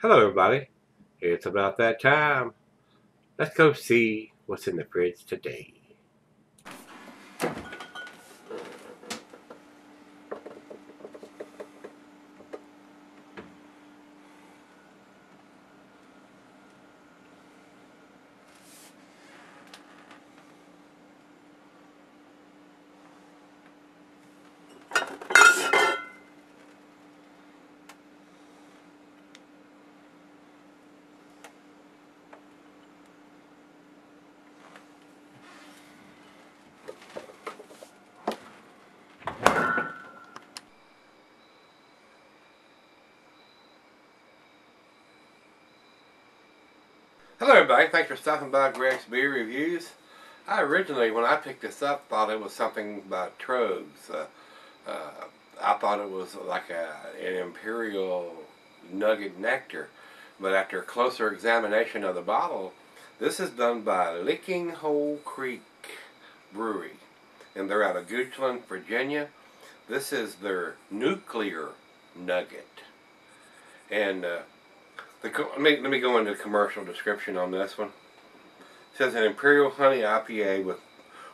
Hello, everybody. It's about that time. Let's go see what's in the fridge today. Hello, everybody. Thanks for stopping by Gregsbeerreviews. I originally, when I picked this up, thought it was something about Trogs. I thought it was like an Imperial Nugget Nectar. But after closer examination of the bottle, this is done by Lickinghole Creek Brewery. And they're out of Goochland, Virginia. This is their nuclear nugget. And let me go into the commercial description on this one. It says an Imperial Honey IPA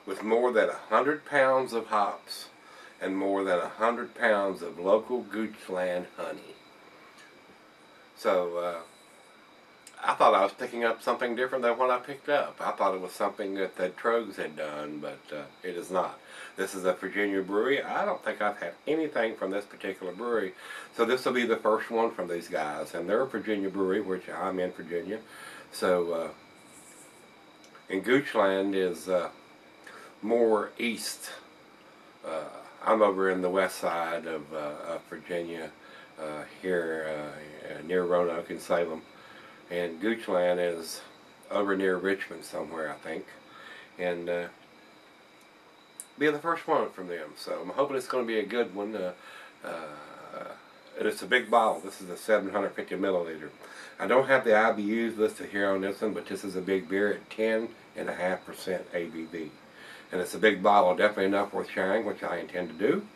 with more than 100 pounds of hops and more than 100 pounds of local Goochland honey. So I thought I was picking up something different than what I picked up. I thought it was something that the Trogs had done, but it is not. This is a Virginia brewery. I don't think I've had anything from this particular brewery, so this will be the first one from these guys. And they're a Virginia brewery, which I'm in Virginia. So, and Goochland is more east. I'm over in the west side of Virginia, here near Roanoke and Salem. And Goochland is over near Richmond somewhere, I think. And be the first one from them. So I'm hoping it's going to be a good one. And it's a big bottle. This is a 750 milliliter. I don't have the IBUs listed here on this one, but this is a big beer at 10.5% ABV. And it's a big bottle, definitely enough worth sharing, which I intend to do.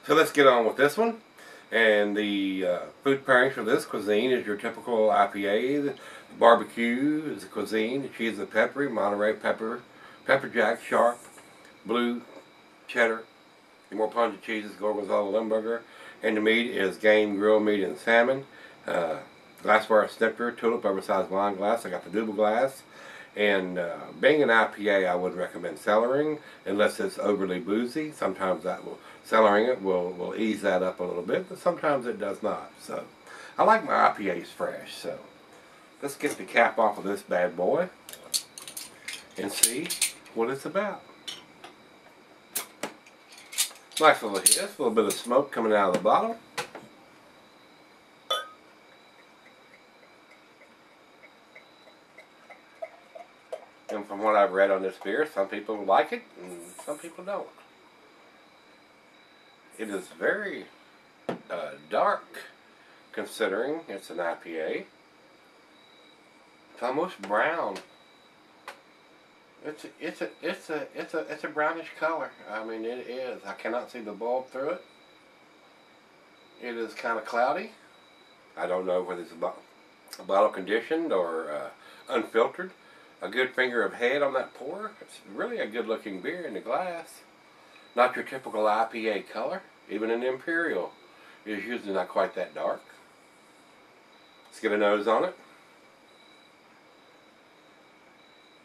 So let's get on with this one. And the food pairings for this cuisine is your typical IPA. The barbecue is the cuisine. The cheese is peppery, Monterey pepper, pepper jack, sharp, blue, cheddar. The more pungent cheese is Gorgonzola Limburger. And the meat is game, grilled meat, and salmon. Glassware snifter, tulip, oversized wine glass. I got the double glass. And being an IPA, I would recommend cellaring unless it's overly boozy. Sometimes cellaring it will ease that up a little bit, but sometimes it does not. So I like my IPAs fresh. So let's get the cap off of this bad boy and see what it's about. Nice little hiss, a little bit of smoke coming out of the bottle. And from what I've read on this beer, some people like it and some people don't. It is very dark, considering it's an IPA. It's almost brown. It's a brownish color. I mean, it is. I cannot see the bulb through it. It is kind of cloudy. I don't know whether it's a bottle conditioned or unfiltered. A good finger of head on that pour. It's really a good looking beer in the glass. Not your typical IPA color. Even an Imperial is usually not quite that dark. Let's get a nose on it.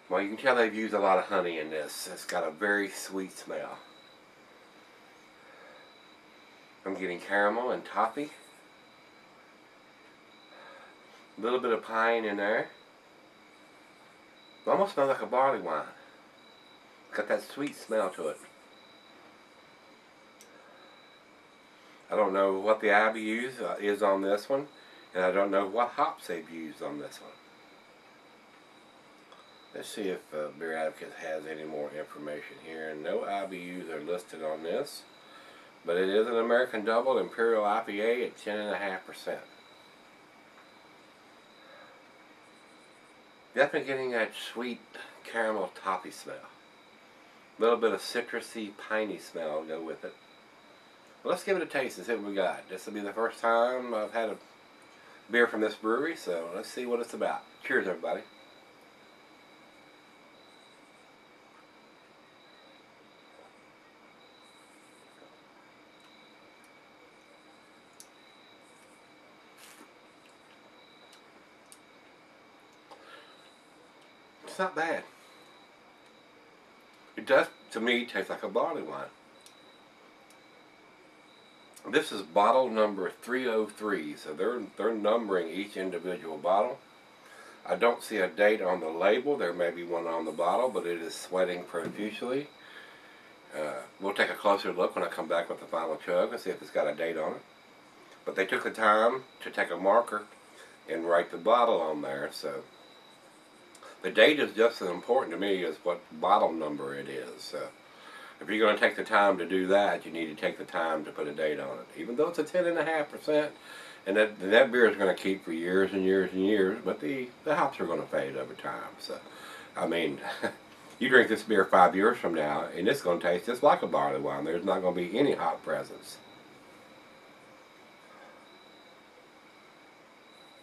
Well, you can tell they've used a lot of honey in this. It's got a very sweet smell. I'm getting caramel and toffee. A little bit of pine in there. It almost smells like a barley wine. It's got that sweet smell to it. I don't know what the IBUs is on this one, and I don't know what hops they've used on this one. Let's see if Beer Advocate has any more information here. No IBUs are listed on this, but it is an American Double Imperial IPA at 10.5%. Definitely getting that sweet caramel toffee smell. A little bit of citrusy, piney smell will go with it. Well, let's give it a taste and see what we got. This will be the first time I've had beer from this brewery, so let's see what it's about. Cheers, everybody. It's not bad. It does, to me, taste like a barley wine. This is bottle number 303, so they're numbering each individual bottle. I don't see a date on the label. There may be one on the bottle, but it is sweating profusely. We'll take a closer look when I come back with the final chug and see if it's got a date on it. But they took the time to take a marker and write the bottle on there, so the date is just as important to me as what bottle number it is. If you're going to take the time to do that, you need to take the time to put a date on it. Even though it's a 10.5%, and that beer is going to keep for years and years and years, but the hops are going to fade over time. So, I mean, you drink this beer 5 years from now, and it's going to taste just like a barley wine. There's not going to be any hop presence.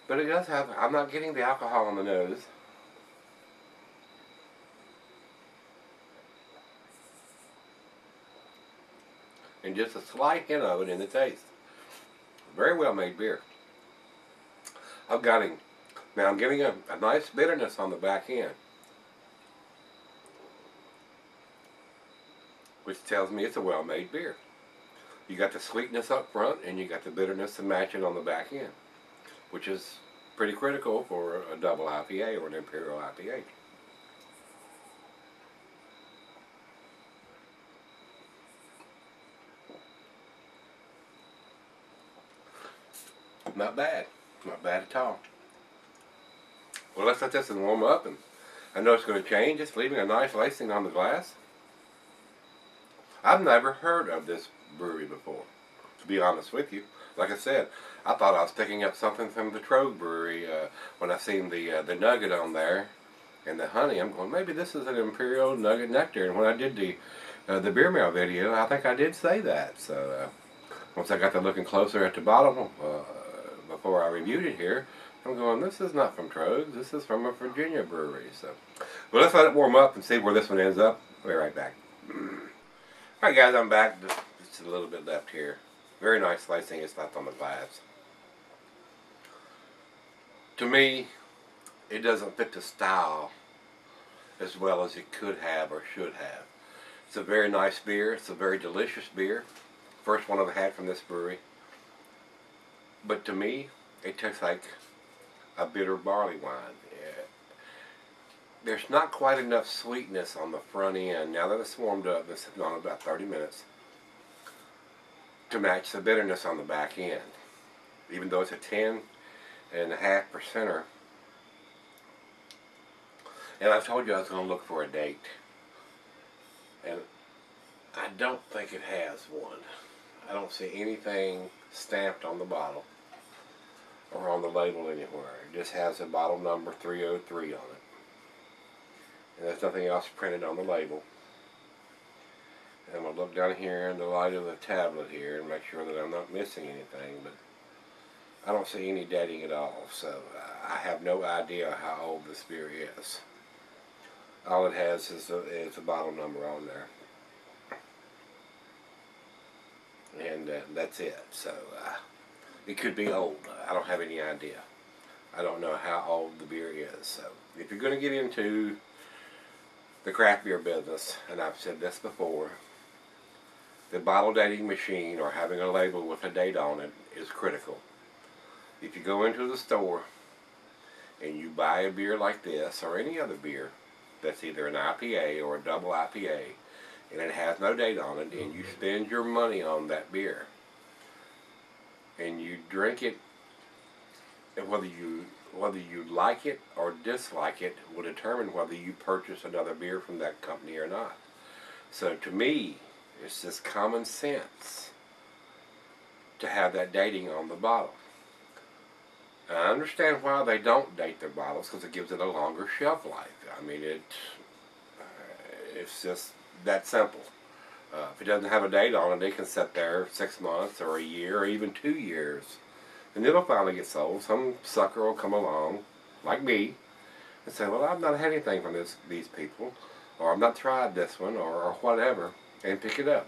But it does have, I'm not getting the alcohol on the nose. And just a slight hint of it in the taste. Very well made beer. I'm getting a nice bitterness on the back end, which tells me it's a well made beer. You got the sweetness up front and you got the bitterness to match it on the back end, which is pretty critical for a double IPA or an Imperial IPA. Not bad. Not bad at all. Well, let's let this one warm up, and I know it's going to change. It's leaving a nice lacing on the glass. I've never heard of this brewery before, to be honest with you. Like I said, I thought I was picking up something from the Trogue Brewery when I seen the nugget on there and the honey. I'm going, maybe this is an Imperial Nugget Nectar. And when I did the beer mail video, I think I did say that. So once I got to looking closer at the bottle before I reviewed it here, I'm going, this is not from Trogue. This is from a Virginia brewery. So, well, let's let it warm up and see where this one ends up. I'll be right back. Alright guys, I'm back. Just a little bit left here. Very nice lacing is left on the glass. To me, it doesn't fit the style as well as it could have or should have. It's a very nice beer. It's a very delicious beer. First one I've had from this brewery. But to me, it tastes like a bitter barley wine. There's not quite enough sweetness on the front end. Now that it's warmed up, this has gone about 30 minutes, to match the bitterness on the back end. Even though it's a 10.5%er. And I told you I was going to look for a date. And I don't think it has one. I don't see anything stamped on the bottle or on the label anywhere. It just has a bottle number 303 on it. And there's nothing else printed on the label. And I'm going to look down here in the light of the tablet here and make sure that I'm not missing anything, but I don't see any dating at all, so I have no idea how old this beer is. All it has is a bottle number on there. And that's it. So it could be old. I don't have any idea. I don't know how old the beer is. So if you're going to get into the craft beer business, and I've said this before, the bottle dating machine or having a label with a date on it is critical. If you go into the store and you buy a beer like this or any other beer that's either an IPA or a double IPA and it has no date on it, and you spend your money on that beer and you drink it, and whether you like it or dislike it will determine whether you purchase another beer from that company or not. So to me, it's just common sense to have that dating on the bottle. I understand why they don't date their bottles, because it gives it a longer shelf life. I mean, it's just that simple. If it doesn't have a date on it, it can sit there 6 months or a year or even 2 years And it'll finally get sold. Some sucker will come along, like me, and say, well, I've not had anything from these people, or I've not tried this one, or whatever, and pick it up.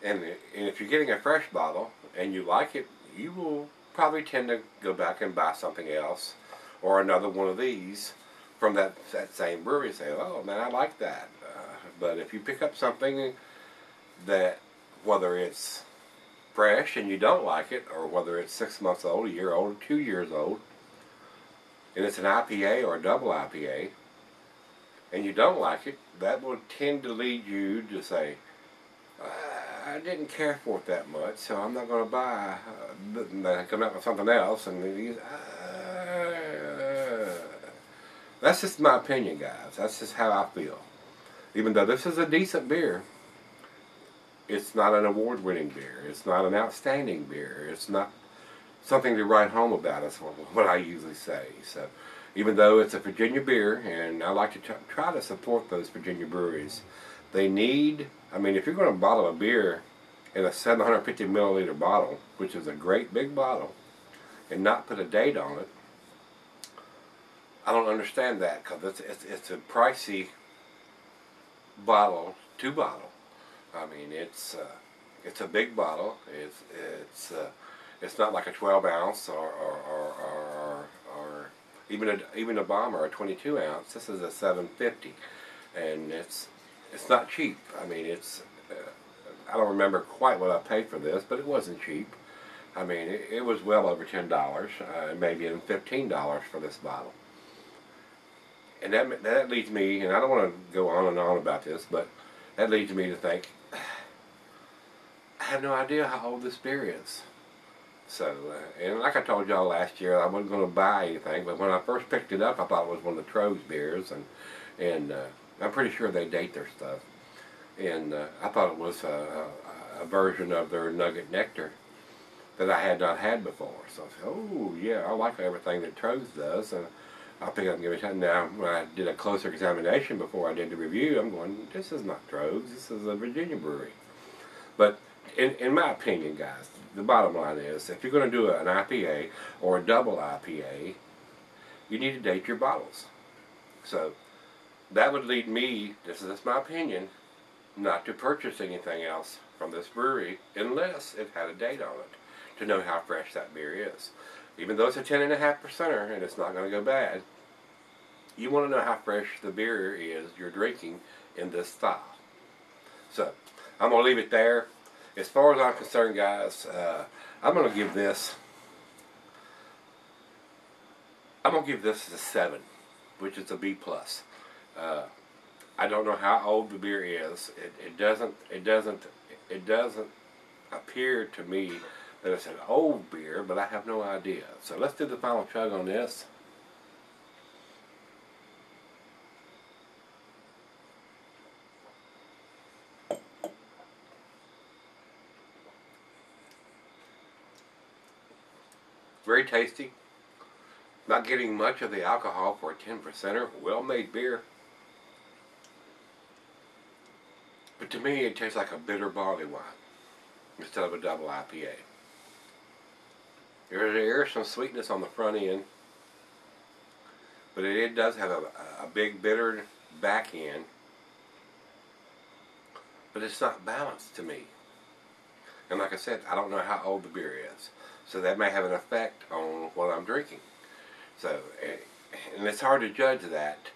And if you're getting a fresh bottle and you like it, you will probably tend to go back and buy something else or another one of these from that same brewery and say, oh man, I like that. But if you pick up something that, whether it's fresh and you don't like it, or whether it's 6 months old, a year old, 2 years old, and it's an IPA or a double IPA, and you don't like it, that will tend to lead you to say, I didn't care for it that much, so I'm not going to buy. They come out with something else, and that's just my opinion, guys. That's just how I feel. Even though this is a decent beer, it's not an award-winning beer. It's not an outstanding beer. It's not something to write home about, is what I usually say. So, even though it's a Virginia beer, and I like to try to support those Virginia breweries, they need, I mean, if you're going to bottle a beer in a 750 milliliter bottle, which is a great big bottle, and not put a date on it, I don't understand that, because it's a pricey bottle to bottle. I mean, it's a big bottle. It's not like a 12 ounce or even a bomber, or a 22 ounce. This is a 750, and it's not cheap. I mean, I don't remember quite what I paid for this, but it wasn't cheap. I mean, it was well over $10, maybe even $15 for this bottle. And that leads me, and I don't want to go on and on about this, but that leads me to think, I have no idea how old this beer is. So, and like I told y'all last year, I wasn't going to buy anything, but when I first picked it up, I thought it was one of the Trogs beers, and I'm pretty sure they date their stuff. And I thought it was a version of their Nugget Nectar that I had not had before. So I said, oh yeah, I like everything that Trogs does. And I'll pick it up and give it a try. Now, when I did a closer examination before I did the review, I'm going, this is not Trogs, this is a Virginia brewery. But in my opinion, guys, the bottom line is, if you're going to do an IPA or a double IPA, you need to date your bottles. So that would lead me, this is my opinion, not to purchase anything else from this brewery unless it had a date on it, to know how fresh that beer is. Even though it's a 10.5%er and it's not going to go bad, you want to know how fresh the beer is you're drinking in this style. So I'm going to leave it there. As far as I'm concerned, guys, I'm going to give this a 7, which is a B+. I don't know how old the beer is. It doesn't appear to me that it's an old beer, but I have no idea. So let's do the final chug on this. Very tasty. Not getting much of the alcohol for a 10%er. Well-made beer. But to me, it tastes like a bitter barley wine instead of a double IPA. There is some sweetness on the front end, but it does have a big bitter back end. But it's not balanced to me. And like I said, I don't know how old the beer is. So that may have an effect on what I'm drinking. So, and it's hard to judge that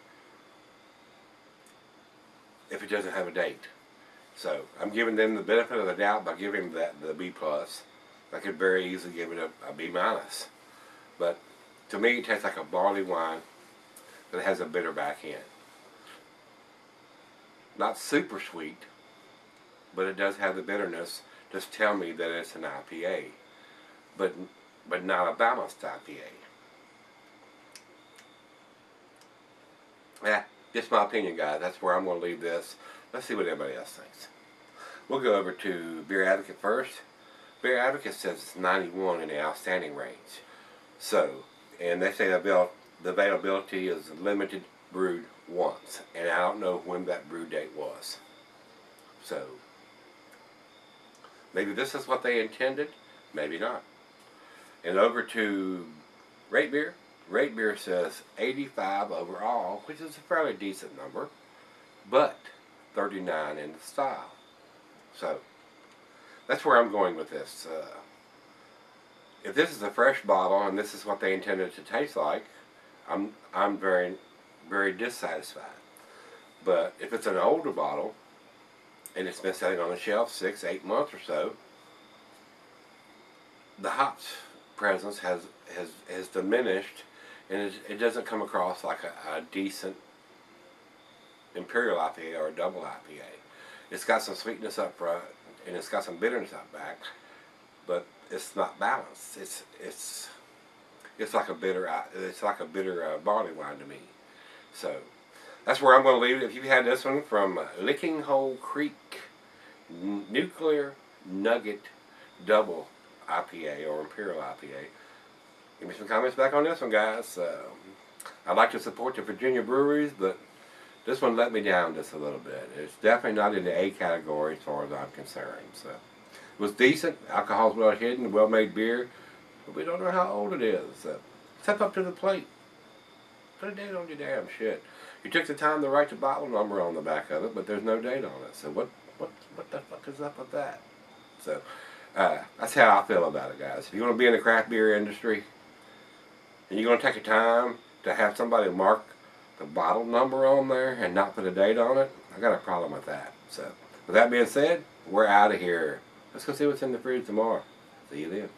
if it doesn't have a date. So I'm giving them the benefit of the doubt by giving that the B+. I could very easily give it a B-. But to me, it tastes like a barley wine that has a bitter back end. Not super sweet, but it does have the bitterness. Just tell me that it's an IPA, but not a balanced IPA. Yeah, just my opinion, guys. That's where I'm going to leave this. Let's see what everybody else thinks. We'll go over to Beer Advocate first. Beer Advocate says it's 91 in the outstanding range. So, and they say the availability is limited, brewed once. And I don't know when that brew date was. So, maybe this is what they intended, maybe not. And over to Rate Beer. Rate Beer says 85 overall, which is a fairly decent number, but 39 in the style. So that's where I'm going with this. If this is a fresh bottle and this is what they intended to taste like, I'm very, very dissatisfied. But if it's an older bottle and it's been sitting on the shelf 6, 8 months or so, the hops presence has diminished, and it doesn't come across like a decent Imperial IPA or a double IPA. It's got some sweetness up front and it's got some bitterness out back, but it's not balanced. It's like a bitter Barleywine to me. So that's where I'm going to leave it. If you've had this one from Lickinghole Creek Nuclear Nugget Double IPA or Imperial IPA, give me some comments back on this one, guys. I'd like to support the Virginia breweries, but this one let me down just a little bit. It's definitely not in the A category as far as I'm concerned. So it was decent. Alcohol's well hidden, well-made beer, but we don't know how old it is. So step up to the plate. Put a date on your damn shit. You took the time to write the bottle number on the back of it, but there's no date on it. So what the fuck is up with that? So that's how I feel about it, guys. If you want to be in the craft beer industry and you're going to take the time to have somebody mark the bottle number on there and not put a date on it, I got a problem with that. So with that being said, we're out of here. Let's go see what's in the fridge tomorrow. See you then.